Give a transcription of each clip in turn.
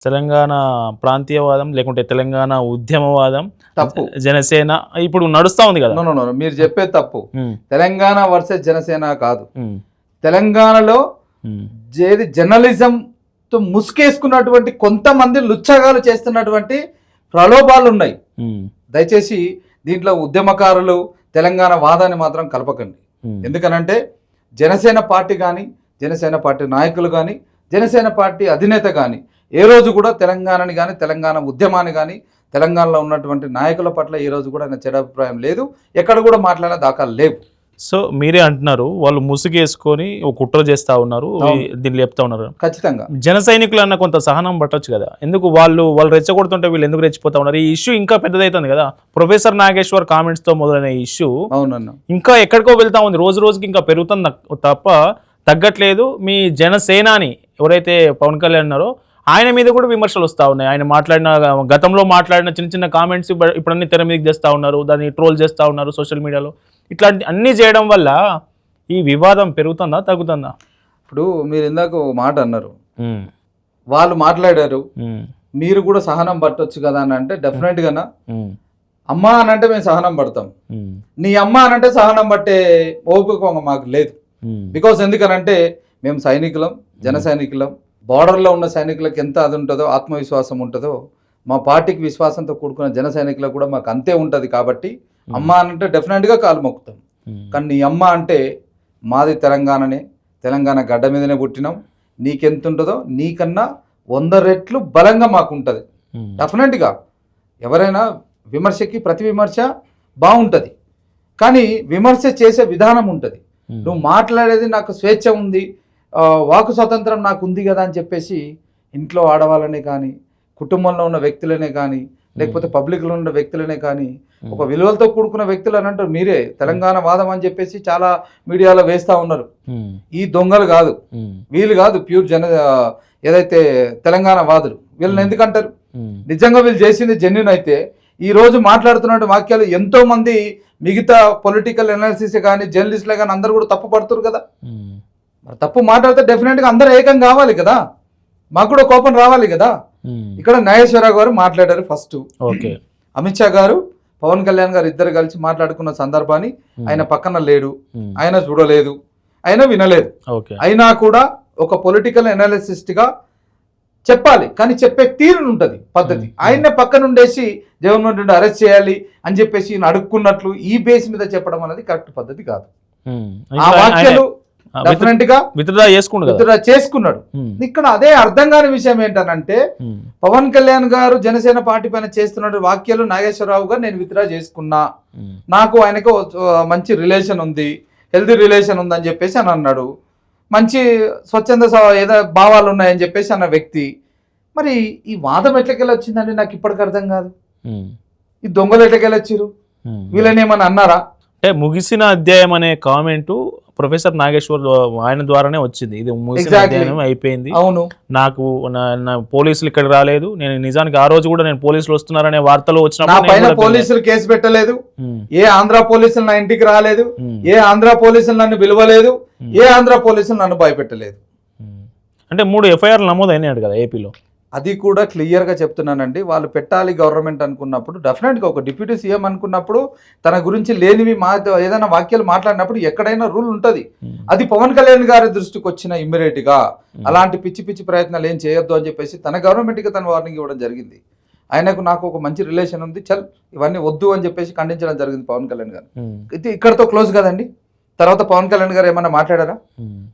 తెలంగాణ ప్రాంతీయవాదం లేకుంటే తెలంగాణ ఉద్యమవాదం తప్పు. జనసేన ఇప్పుడు నడుస్తా ఉంది కదా. నో మీరు చెప్పేది తప్పు. తెలంగాణ వర్సెస్ జనసేన కాదు. ఉమ్, తెలంగాణలో ఉమ్, ఏది జర్నలిజంతో ముసుకేసుకున్నటువంటి కొంతమంది లుచ్చగాలు చేస్తున్నటువంటి ప్రలోభాలు ఉన్నాయి. ఉమ్, దయచేసి దీంట్లో ఉద్యమకారులు తెలంగాణ వాదాన్ని మాత్రం కలపకండి. ఉమ్, ఎందుకనంటే జనసేన పార్టీ కానీ, జనసేన పార్టీ నాయకులు కానీ, జనసేన పార్టీ అధినేత కానీ ఏ రోజు కూడా తెలంగాణని కానీ, తెలంగాణ ఉద్యమాన్ని కానీ, తెలంగాణలో ఉన్నటువంటి నాయకుల పట్ల ఏ రోజు కూడా ఆయన చెడు అభిప్రాయం లేదు. ఎక్కడ కూడా మాట్లాడిన దాఖలు లేవు. సో మీరే అంటున్నారు వాళ్ళు ముసుగేసుకొని ఒక కుట్ర చేస్తా ఉన్నారు, దీన్ని లేపుతా ఉన్నారు. ఖచ్చితంగా జన సైనికులు అన్న కొంత సహనం పట్టొచ్చు కదా. ఎందుకు వాళ్ళు రెచ్చగొడుతుంటే వీళ్ళు ఎందుకు రెచ్చిపోతా ఉన్నారు? ఈ ఇష్యూ ఇంకా పెద్దదవుతుంది కదా. ప్రొఫెసర్ నాగేశ్వర్ కామెంట్స్ తో మొదలైన ఇష్యూ అవునన్నా ఇంకా ఎక్కడికో వెళ్తా ఉంది, రోజు రోజుకి ఇంకా పెరుగుతుంది తప్ప తగ్గట్లేదు. మీ జనసేనాని ఎవరైతే పవన్ కళ్యాణ్ ఉన్నారో ఆయన మీద కూడా విమర్శలు వస్తూ ఉన్నాయి. ఆయన గతంలో మాట్లాడిన చిన్న చిన్న కామెంట్స్ ఇప్పుడు అన్ని తెర మీదకి చేస్తూ ఉన్నారు, దాన్ని ట్రోల్ చేస్తూ ఉన్నారు సోషల్ మీడియాలో. ఇట్లాంటి అన్నీ చేయడం వల్ల ఈ వివాదం పెరుగుతుందా తగ్గుతుందా? ఇప్పుడు మీరు ఇందాక ఒక మాట అన్నారు, వాళ్ళు మాట్లాడారు, మీరు కూడా సహనం పట్టొచ్చు కదా అని అంటే డెఫినెట్గా అమ్మ అని అంటే మేము సహనం పడతాం. నీ అమ్మ అని అంటే సహనం పట్టే ఓపిక మాకు లేదు. బికాస్ ఎందుకనంటే మేము సైనికులం, జన సైనికులం. బార్డర్లో ఉన్న సైనికులకు ఎంత అది ఉంటుందో, ఆత్మవిశ్వాసం ఉంటుందో, మా పార్టీకి విశ్వాసంతో కూడుకున్న జన సైనికులకు కూడా మాకు అంతే ఉంటుంది. కాబట్టి అమ్మ అని అంటే డెఫినెట్గా కాలు మొక్కుతాం. కానీ నీ అమ్మ అంటే మాది తెలంగాణనే, తెలంగాణ గడ్డ మీదనే పుట్టినాం. నీకెంత ఉంటుందో నీకన్నా 100 రెట్లు బలంగా మాకు ఉంటుంది. డెఫినెట్గా ఎవరైనా విమర్శకి ప్రతి విమర్శ బాగుంటుంది, కానీ విమర్శ చేసే విధానం ఉంటుంది. నువ్వు మాట్లాడేది నాకు స్వేచ్ఛ ఉంది, వాకు స్వాతంత్రం నాకు ఉంది కదా అని చెప్పేసి ఇంట్లో ఆడవాళ్ళనే కానీ, కుటుంబంలో ఉన్న వ్యక్తులనే కానీ, లేకపోతే పబ్లిక్లో ఉన్న వ్యక్తులనే కానీ, ఒక విలువలతో కూడుకున్న వ్యక్తులు అని అంటారు. మీరే తెలంగాణ వాదం అని చెప్పేసి చాలా మీడియాలో వేస్తూ ఉన్నారు. ఈ దొంగలు కాదు, వీళ్ళు కాదు ప్యూర్ ఏదైతే తెలంగాణ వాదులు. వీళ్ళని ఎందుకంటారు? నిజంగా వీళ్ళు చేసింది జెన్యున్ అయితే ఈ రోజు మాట్లాడుతున్న వాక్యాలు ఎంతో మంది మిగతా పొలిటికల్ అనాలిసిస్ కానీ, జర్నలిస్టులే కానీ అందరూ కూడా తప్పు పడుతున్నారు కదా. మరి తప్పు మాట్లాడితే డెఫినెట్గా అందరూ ఏకం కావాలి కదా, మాకు కూడా కోపం రావాలి కదా. ఇక్కడ నాగేశ్వరరావు గారు మాట్లాడారు ఫస్ట్. అమిత్ షా గారు, పవన్ కళ్యాణ్ గారు ఇద్దరు కలిసి మాట్లాడుకున్న సందర్భాన్ని ఆయన పక్కన లేడు, ఆయన చూడలేదు, ఆయన వినలేదు. అయినా కూడా ఒక పొలిటికల్ అనాలిసిస్ట్ గా చెప్పాలి, కానీ చెప్పే తీరు ఉంటుంది పద్ధతి. ఆయన్నే పక్కన ఉండేసి జగన్మోహన్ రెడ్డి అరెస్ట్ చేయాలి అని చెప్పేసి ఈయన అడుక్కున్నట్లు ఈ బేస్ మీద చెప్పడం అనేది కరెక్ట్ పద్ధతి కాదు. ఆ వాక్యాలు డెఫినెట్ గా విత్డ్రా చేసుకున్నాడు. ఇక్కడ అదే అర్థం కాని విషయం ఏంటనంటే, పవన్ కళ్యాణ్ గారు జనసేన పార్టీ పైన చేస్తున్న వాక్యాలు నాగేశ్వరరావు గారు నేను విత్డ్రా చేసుకున్నా, నాకు ఆయనకు మంచి రిలేషన్ ఉంది, హెల్తీ రిలేషన్ ఉందని చెప్పేసి అని అన్నాడు. మంచి స్వచ్ఛంద ఏదో భావాలు ఉన్నాయని చెప్పేసి అన్న వ్యక్తి. మరి ఈ వాదం ఎట్లకెళ్ళి వచ్చిందండి నాకు ఇప్పటికి అర్థం కాదు. ఈ దొంగలు ఎట్లకెళ్ళి వచ్చారు, వీళ్ళని ఏమన్నా అన్నారా? అంటే ముగిసిన అధ్యాయం అనే కామెంట్ ప్రొఫెసర్ నాగేశ్వర్ ఆయన ద్వారానే వచ్చింది. ఇది ముగిసిన అధ్యాయం అయిపోయింది, అవును, నాకు పోలీసులు ఇక్కడికి రాలేదు, నేను నిజానికి ఆ రోజు కూడా నేను పోలీసులు వస్తున్నారనే వార్తలు వచ్చినప్పుడు పోలీసులు కేసు పెట్టలేదు, ఏ ఆంధ్ర పోలీసులు నా ఇంటికి రాలేదు, ఏ ఆంధ్ర పోలీసులు నన్ను పిలవలేదు, ఏ ఆంధ్ర పోలీసులు నన్ను భయపెట్టలేదు. అంటే 3 FIRలు నమోదైనాడు కదా ఏపీలో. అది కూడా క్లియర్గా చెప్తున్నానండి. వాళ్ళు పెట్టాలి గవర్నమెంట్ అనుకున్నప్పుడు, డెఫినెట్గా ఒక డిప్యూటీ సీఎం అనుకున్నప్పుడు తన గురించి లేనివి ఏదైనా వాక్యాలు మాట్లాడినప్పుడు ఎక్కడైనా రూల్ ఉంటుంది. అది పవన్ కళ్యాణ్ గారి దృష్టికి వచ్చిన ఇమ్మీడియట్గా అలాంటి పిచ్చి పిచ్చి ప్రయత్నాలు ఏం చేయొద్దు అని చెప్పేసి తన గవర్నమెంట్కి తన వార్నింగ్ ఇవ్వడం జరిగింది. ఆయనకు నాకు ఒక మంచి రిలేషన్ ఉంది, చల్ ఇవన్నీ వద్దు అని చెప్పేసి ఖండించడం జరిగింది పవన్ కళ్యాణ్ గారు. ఇది ఇక్కడతో క్లోజ్ కదండి. తర్వాత పవన్ కళ్యాణ్ గారు ఏమన్నా మాట్లాడారా?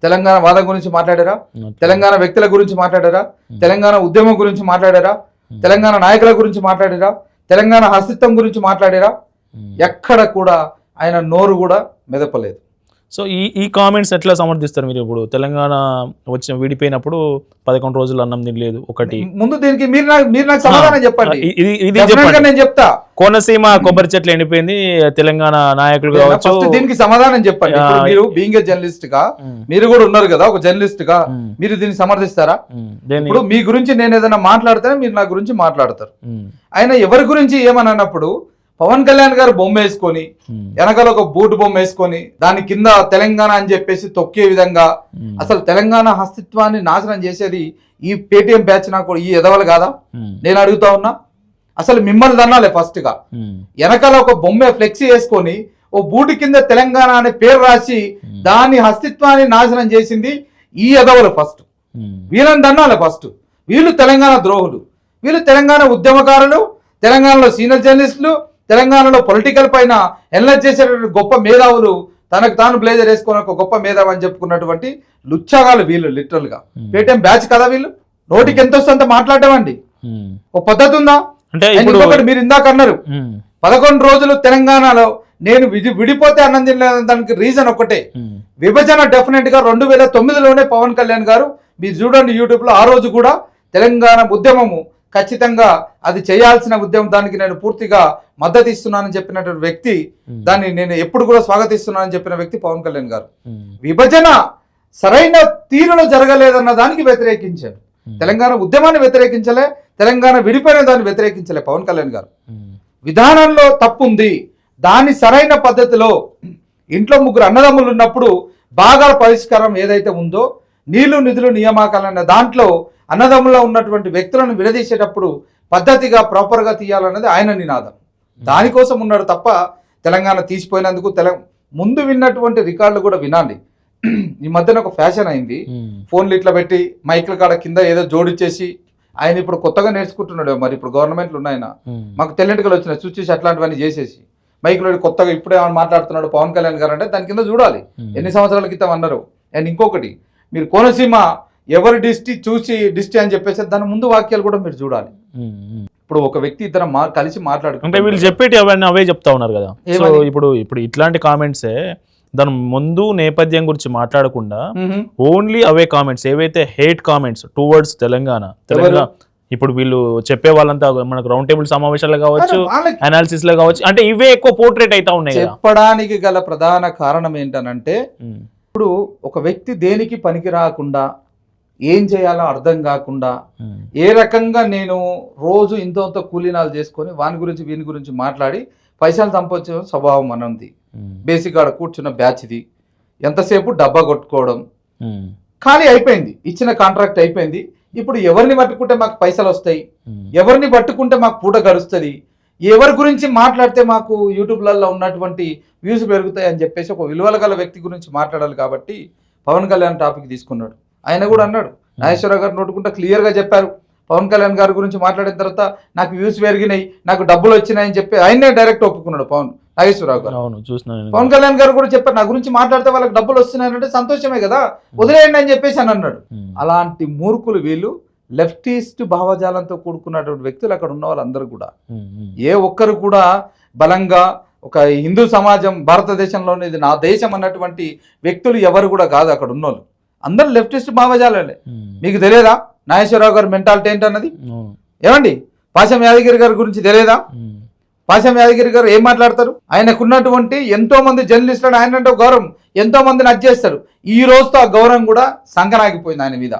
తెలంగాణ వాదం గురించి మాట్లాడారా? తెలంగాణ వ్యక్తుల గురించి మాట్లాడారా? తెలంగాణ ఉద్యమం గురించి మాట్లాడారా? తెలంగాణ నాయకుల గురించి మాట్లాడారా? తెలంగాణ అస్తిత్వం గురించి మాట్లాడారా? ఎక్కడ కూడా ఆయన నోరు కూడా మెదపలేదు. సో ఈ కామెంట్స్ ఎట్లా సమర్థిస్తారు మీరు? ఇప్పుడు తెలంగాణ విడిపోయినప్పుడు 11 రోజులు అన్నం తినలేదు ఒకటి. ముందు దీనికి మీరు నాకు సమాధానం చెప్పండి. నేను చెప్తా. కోనసీమ కొబ్బరి చెట్లు ఎండిపోయింది, తెలంగాణ నాయకులు కావచ్చు, దీనికి సమాధానం చెప్పండి. మీరు బీయింగ్ ఏ జర్నలిస్ట్ గా మీరు కూడా ఉన్నారు కదా, ఒక జర్నలిస్ట్ గా మీరు దీన్ని సమర్థిస్తారా? ఇప్పుడు మీ గురించి నేను ఏదైనా మాట్లాడితేనే మీరు నా గురించి మాట్లాడతారు. ఆయన ఎవరి గురించి ఏమని అన్నప్పుడు పవన్ కళ్యాణ్ గారు బొమ్మ వేసుకొని వెనకాల ఒక బూటు బొమ్మ వేసుకొని దాని కింద తెలంగాణ అని చెప్పేసి తొక్కే విధంగా, అసలు తెలంగాణ అస్తిత్వాన్ని నాశనం చేసేది ఈ పేటిఎం బ్యాచ్ నాకు ఈ ఎదవలు కాదా? నేను అడుగుతా ఉన్నా. అసలు మిమ్మల్ని దన్నాలే ఫస్ట్గా. వెనకాల ఒక బొమ్మ ఫ్లెక్సీ వేసుకొని ఓ బూటి కింద తెలంగాణ అనే పేరు రాసి దాని అస్తిత్వాన్ని నాశనం చేసింది ఈ ఎదవలు ఫస్ట్. వీళ్ళని దన్నాలే ఫస్ట్. వీళ్ళు తెలంగాణ ద్రోహులు, వీళ్ళు తెలంగాణ ఉద్యమకారులు, తెలంగాణలో సీనియర్ జర్నలిస్టులు, తెలంగాణలో పొలిటికల్ పైన ఎనలైజ్ చేసేటువంటి గొప్ప మేధావులు, తనకు తాను బ్లేజర్ వేసుకుని ఒక గొప్ప మేధావి అని చెప్పుకున్నటువంటి లుచ్చగాలు వీళ్ళు. లిటరల్ గా పేటిఎం బ్యాచ్ కదా వీళ్ళు. నోటికి ఎంత వస్తే అంత మాట్లాడటమండి. ఓ పద్ధతి ఉందా? అంటే మీరు ఇందాక అన్నారు 11 రోజులు తెలంగాణలో నేను విడిపోతే అన్నం తినలేదు. దానికి రీజన్ ఒకటే, విభజన. డెఫినెట్ గా 2009లోనే పవన్ కళ్యాణ్ గారు, మీరు చూడండి యూట్యూబ్ లో, ఆ రోజు కూడా తెలంగాణ ఉద్యమము ఖచ్చితంగా అది చేయాల్సిన ఉద్యమం, దానికి నేను పూర్తిగా మద్దతు ఇస్తున్నానని చెప్పినటువంటి వ్యక్తి, దాన్ని నేను ఎప్పుడు కూడా స్వాగతిస్తున్నానని చెప్పిన వ్యక్తి పవన్ కళ్యాణ్ గారు. విభజన సరైన తీరులో జరగలేదన్న దానికి వ్యతిరేకించారు. తెలంగాణ ఉద్యమాన్ని వ్యతిరేకించలే, తెలంగాణ విడిపోయిన దాన్ని వ్యతిరేకించలే పవన్ కళ్యాణ్ గారు. విధానంలో తప్పు ఉంది, దాన్ని సరైన పద్ధతిలో ఇంట్లో 3 అన్నదమ్ములు ఉన్నప్పుడు భాగాల పరిష్కారం ఏదైతే ఉందో, నీళ్లు నిధులు నియామకాలన్న దాంట్లో అన్నదమ్ములో ఉన్నటువంటి వ్యక్తులను విడదీసేటప్పుడు పద్ధతిగా ప్రాపర్గా తీయాలన్నది ఆయన నినాదం. దానికోసం ఉన్నాడు తప్ప తెలంగాణ తీసిపోయినందుకు ముందు విన్నటువంటి రికార్డులు కూడా వినాలి. ఈ మధ్యన ఒక ఫ్యాషన్ అయింది, ఫోన్లు ఇట్లా పెట్టి మైక్ల కాడ కింద ఏదో జోడిచ్చేసి, ఆయన ఇప్పుడు కొత్తగా నేర్చుకుంటున్నాడు. మరి ఇప్పుడు గవర్నమెంట్లు ఉన్నాయన, మాకు తెల్లెంటికలు వచ్చినాయి చూసి అట్లాంటివన్నీ చేసేసి మైక్లో కొత్తగా ఇప్పుడే మాట్లాడుతున్నాడు పవన్ కళ్యాణ్ గారు అంటే దాని కింద చూడాలి ఎన్ని సంవత్సరాల క్రితం అన్నారు. అండ్ ఇంకొకటి, మీరు కోనసీమ ఎవరి చూసి డిస్టి అని చెప్పేసి దాని ముందు వాక్యాలు కూడా మీరు చూడాలి. ఇప్పుడు ఒక వ్యక్తి ఇద్దరు కలిసి మాట్లాడుకుంటే వీళ్ళు చెప్పేటి అవన్నీ అవే చెప్తా ఉన్నారు కదా. సో ఇప్పుడు ఇట్లాంటి కామెంట్సే, దాని ముందు నేపథ్యం గురించి మాట్లాడకుండా ఓన్లీ అవే కామెంట్స్, ఏవైతే హేట్ కామెంట్స్ టువర్డ్స్ తెలంగాణ ఇప్పుడు వీళ్ళు చెప్పే వాళ్ళంతా మనకు రౌండ్ టేబుల్ సమావేశాలు కావచ్చు, అనాలిసిస్ లో కావచ్చు, అంటే ఇవే ఎక్కువ పోర్ట్రేట్ అవుతా ఉన్నాయి. చెప్పడానికి గల ప్రధాన కారణం ఏంటనంటే, ఇప్పుడు ఒక వ్యక్తి దేనికి పనికి రాకుండా, ఏం చేయాలో అర్థం కాకుండా, ఏ రకంగా నేను రోజు ఇంత కూలీనాలు చేసుకొని వాని గురించి వీని గురించి మాట్లాడి పైసలు సంపాదించే స్వభావం అన్నది బేసిక్ ఆడ కూర్చున్న బ్యాచ్ ఇది. ఎంతసేపు డబ్బా కొట్టుకోవడం, ఖాళీ అయిపోయింది, ఇచ్చిన కాంట్రాక్ట్ అయిపోయింది. ఇప్పుడు ఎవరిని పట్టుకుంటే మాకు పైసలు వస్తాయి, ఎవరిని పట్టుకుంటే మాకు పూట గడుస్తుంది, ఎవరి గురించి మాట్లాడితే మాకు యూట్యూబ్లలో ఉన్నటువంటి వ్యూస్ పెరుగుతాయి అని చెప్పేసి ఒక విలువల గల వ్యక్తి గురించి మాట్లాడాలి. కాబట్టి పవన్ కళ్యాణ్ టాపిక్ తీసుకున్నాడు. ఆయన కూడా అన్నాడు, నాగేశ్వరరావు గారు నోటుకుంటా క్లియర్గా చెప్పారు, పవన్ కళ్యాణ్ గారి గురించి మాట్లాడిన తర్వాత నాకు వ్యూస్ పెరిగినాయి, నాకు డబ్బులు వచ్చినాయని చెప్పి ఆయనే డైరెక్ట్ ఒప్పుకున్నాడు నాగేశ్వరరావు గారు. పవన్ కళ్యాణ్ గారు కూడా చెప్పారు, నా గురించి మాట్లాడితే వాళ్ళకి డబ్బులు వస్తున్నాయంటే సంతోషమే కదా, వదిలేయండి అని చెప్పేసి అని అన్నాడు. అలాంటి మూర్ఖులు వీళ్ళు, లెఫ్టిస్ట్ భావజాలంతో కూడుకున్నటువంటి వ్యక్తులు అక్కడ ఉన్న వాళ్ళందరూ కూడా, ఏ ఒక్కరు కూడా బలంగా ఒక హిందూ సమాజం భారతదేశంలోనే ఇది నా దేశం అన్నటువంటి వ్యక్తులు ఎవరు కూడా కాదు అక్కడ ఉన్నోళ్ళు. అందరూ లెఫ్టిస్ట్ భావజాలే. మీకు తెలియదా నాగేశ్వరరావు గారి మెంటాలిటీ ఏంటన్నది? ఏమండి, పాశం యాదగిరి గారి గురించి తెలియదా? పాశం యాదగిరి గారు ఏం మాట్లాడతారు? ఆయనకున్నటువంటి ఎంతో మంది జర్నలిస్టులను, ఆయన అంటే గౌరవం, ఎంతో మందిని అడ్జేస్తారు. ఈ రోజుతో ఆ గౌరవం కూడా సంకనాగిపోయింది ఆయన మీద.